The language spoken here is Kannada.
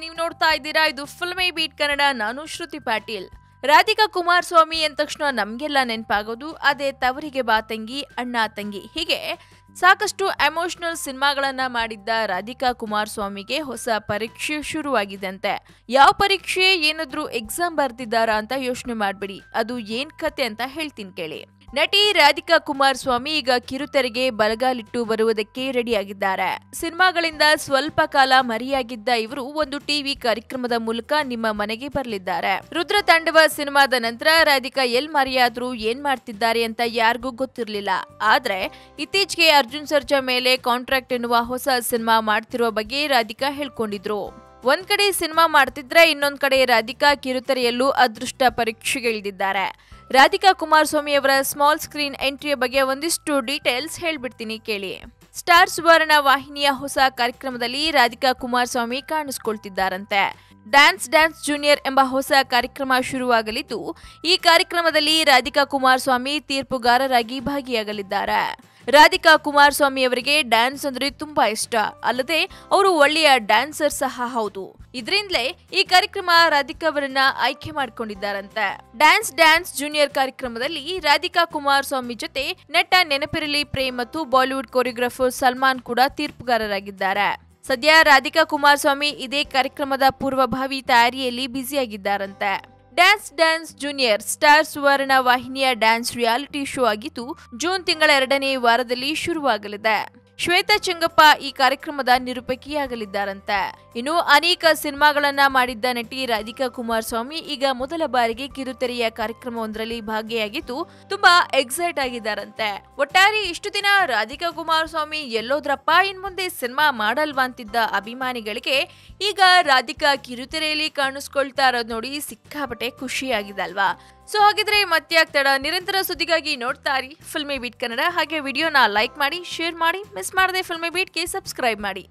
ನೀವು ನೋಡ್ತಾ ಇದ್ದೀರಾ ಇದು ಫಿಲ್ಮಿ ಬೀಟ್ ಕನ್ನಡ. ನಾನು ಶ್ರುತಿ ಪಾಟೀಲ್. ರಾಧಿಕಾ ಕುಮಾರಸ್ವಾಮಿ ಅಂದ ತಕ್ಷಣ ನಮಗೆಲ್ಲ ನೆನಪಾಗೋದು ಅದೇ ತವರಿಗೆ ಬಾ ತಂಗಿ, ಅಣ್ಣ ತಂಗಿ, ಹೀಗೆ ಸಾಕಷ್ಟು ಎಮೋಷನಲ್ ಸಿನಿಮಾಗಳನ್ನ ಮಾಡಿದ್ದ ರಾಧಿಕಾ ಕುಮಾರಸ್ವಾಮಿಗೆ ಹೊಸ ಪರೀಕ್ಷೆ ಶುರುವಾಗಿದಂತೆ. ಯಾವ ಪರೀಕ್ಷೆ, ಏನಾದ್ರೂ ಎಕ್ಸಾಮ್ ಬರ್ತಿದ್ದಾರಾ ಅಂತ ಯೋಚನೆ ಮಾಡ್ಬಿಡಿ. ಅದು ಏನ್ ಕತೆ ಅಂತ ಹೇಳ್ತೀನಿ ಕೇಳಿ. ನಟಿ ರಾಧಿಕಾ ಕುಮಾರಸ್ವಾಮಿ ಈಗ ಕಿರುತೆರೆಗೆ ಬಲಗಾಲಿಟ್ಟು ಬರುವುದಕ್ಕೆ ರೆಡಿಯಾಗಿದ್ದಾರೆ. ಸಿನಿಮಾಗಳಿಂದ ಸ್ವಲ್ಪ ಕಾಲ ಮರೆಯಾಗಿದ್ದ ಇವರು ಒಂದು ಟಿವಿ ಕಾರ್ಯಕ್ರಮದ ಮೂಲಕ ನಿಮ್ಮ ಮನೆಗೆ ಬರಲಿದ್ದಾರೆ. ರುದ್ರ ತಾಂಡವ ಸಿನಿಮಾದ ನಂತರ ರಾಧಿಕಾ ಎಲ್ ಮರೆಯಾದ್ರು, ಏನ್ ಮಾಡ್ತಿದ್ದಾರೆ ಅಂತ ಯಾರಿಗೂ ಗೊತ್ತಿರಲಿಲ್ಲ. ಆದ್ರೆ ಇತ್ತೀಚೆಗೆ ಅರ್ಜುನ್ ಸರ್ಜಾ ಮೇಲೆ ಕಾಂಟ್ರಾಕ್ಟ್ ಎನ್ನುವ ಹೊಸ ಸಿನಿಮಾ ಮಾಡ್ತಿರುವ ಬಗ್ಗೆ ರಾಧಿಕಾ ಹೇಳ್ಕೊಂಡಿದ್ರು. ಒಂದ್ ಕಡೆ ಸಿನಿಮಾ ಮಾಡ್ತಿದ್ರೆ ಇನ್ನೊಂದ್ ಕಡೆ ರಾಧಿಕಾ ಕಿರುತೆರೆಯಲ್ಲೂ ಅದೃಷ್ಟ ಪರೀಕ್ಷೆಗಿಳಿದಿದ್ದಾರೆ. ರಾಧಿಕಾ ಕುಮಾರಸ್ವಾಮಿ ಅವರ ಸ್ಮಾಲ್ ಸ್ಕ್ರೀನ್ ಎಂಟ್ರಿಯ ಬಗ್ಗೆ ಒಂದಿಷ್ಟು ಡೀಟೇಲ್ಸ್ ಹೇಳ್ಬಿಡ್ತೀನಿ ಕೇಳಿ. ಸ್ಟಾರ್ ಸುವರ್ಣ ವಾಹಿನಿಯ ಹೊಸ ಕಾರ್ಯಕ್ರಮದಲ್ಲಿ ರಾಧಿಕಾ ಕುಮಾರಸ್ವಾಮಿ ಕಾಣಿಸ್ಕೊಳ್ತಿದ್ದಾರಂತೆ. ಡ್ಯಾನ್ಸ್ ಜೂನಿಯರ್ ಎಂಬ ಹೊಸ ಕಾರ್ಯಕ್ರಮ ಶುರುವಾಗಲಿದ್ದು, ಈ ಕಾರ್ಯಕ್ರಮದಲ್ಲಿ ರಾಧಿಕಾ ಕುಮಾರಸ್ವಾಮಿ ತೀರ್ಪುಗಾರರಾಗಿ ಭಾಗಿಯಾಗಲಿದ್ದಾರೆ. ರಾಧಿಕಾ ಕುಮಾರಸ್ವಾಮಿ ಅವರಿಗೆ ಡ್ಯಾನ್ಸ್ ಅಂದ್ರೆ ತುಂಬಾ ಇಷ್ಟ, ಅಲ್ಲದೆ ಅವರು ಒಳ್ಳೆಯ ಡ್ಯಾನ್ಸರ್ ಸಹ ಹೌದು. ಇದರಿಂದಲೇ ಈ ಕಾರ್ಯಕ್ರಮ ರಾಧಿಕಾ ಅವರನ್ನ ಆಯ್ಕೆ ಮಾಡಿಕೊಂಡಿದ್ದಾರಂತೆ. ಡ್ಯಾನ್ಸ್ ಜೂನಿಯರ್ ಕಾರ್ಯಕ್ರಮದಲ್ಲಿ ರಾಧಿಕಾ ಕುಮಾರಸ್ವಾಮಿ ಜೊತೆ ನಟ ನೆನಪಿರಲಿ ಪ್ರೇಮ್ ಮತ್ತು ಬಾಲಿವುಡ್ ಕೊರಿಯೋಗ್ರಾಫರ್ ಸಲ್ಮಾನ್ ಕೂಡ ತೀರ್ಪುಗಾರರಾಗಿದ್ದಾರೆ. ಸದ್ಯ ರಾಧಿಕಾ ಕುಮಾರಸ್ವಾಮಿ ಇದೇ ಕಾರ್ಯಕ್ರಮದ ಪೂರ್ವಭಾವಿ ತಯಾರಿಯಲ್ಲಿ ಬ್ಯುಸಿಯಾಗಿದ್ದಾರಂತೆ. ಡ್ಯಾನ್ಸ್ ಜೂನಿಯರ್ ಸ್ಟಾರ್ ಸುವರ್ಣ ವಾಹಿನಿಯ ಡ್ಯಾನ್ಸ್ ರಿಯಾಲಿಟಿ ಶೋ ಆಗಿದ್ದು, ಜೂನ್ ತಿಂಗಳ 2ನೇ ವಾರದಲ್ಲಿ ಶುರುವಾಗಲಿದೆ. ಶ್ವೇತಾ ಚೆಂಗಪ್ಪ ಈ ಕಾರ್ಯಕ್ರಮದ ನಿರೂಪಕಿಯಾಗಲಿದ್ದಾರಂತೆ. ಇನ್ನು ಅನೇಕ ಸಿನಿಮಾಗಳನ್ನ ಮಾಡಿದ್ದ ನಟಿ ರಾಧಿಕಾ ಕುಮಾರಸ್ವಾಮಿ ಈಗ ಮೊದಲ ಬಾರಿಗೆ ಕಿರುತೆರೆಯ ಕಾರ್ಯಕ್ರಮವೊಂದರಲ್ಲಿ ಭಾಗಿಯಾಗಿದ್ದು ತುಂಬಾ ಎಕ್ಸೈಟ್ ಆಗಿದ್ದಾರಂತೆ. ಒಟ್ಟಾರೆ ಇಷ್ಟು ದಿನ ರಾಧಿಕಾ ಕುಮಾರಸ್ವಾಮಿ ಎಲ್ಲೋದ್ರಪ್ಪ, ಇನ್ ಮುಂದೆ ಸಿನಿಮಾ ಮಾಡಲ್ವಾ ಅಂತಿದ್ದ ಅಭಿಮಾನಿಗಳಿಗೆ ಈಗ ರಾಧಿಕಾ ಕಿರುತೆರೆಯಲ್ಲಿ ಕಾಣಿಸ್ಕೊಳ್ತಾ ಇರೋದು ನೋಡಿ ಸಿಕ್ಕಾಪಟ್ಟೆ ಖುಷಿಯಾಗಿದೆ ಅಲ್ವಾ? ಸೊ ಹಾಗಿದ್ರೆ ಮತ್ತ್ಯಾಕ್ ತಡ, ನಿರಂತರ ಸುದ್ದಿಗಾಗಿ ನೋಡ್ತಾ ಇರಿ ಫಿಲ್ಮಿ ಬೀಟ್ ಕನ್ನಡ. ಹಾಗೆ ವಿಡಿಯೋನ ಲೈಕ್ ಮಾಡಿ, ಶೇರ್ ಮಾಡಿ, ಮಿಸ್ ಮಾಡದೆ ಫಿಲ್ಮಿ ಬೀಟ್ಗೆ ಸಬ್ಸ್ಕ್ರೈಬ್ ಮಾಡಿ.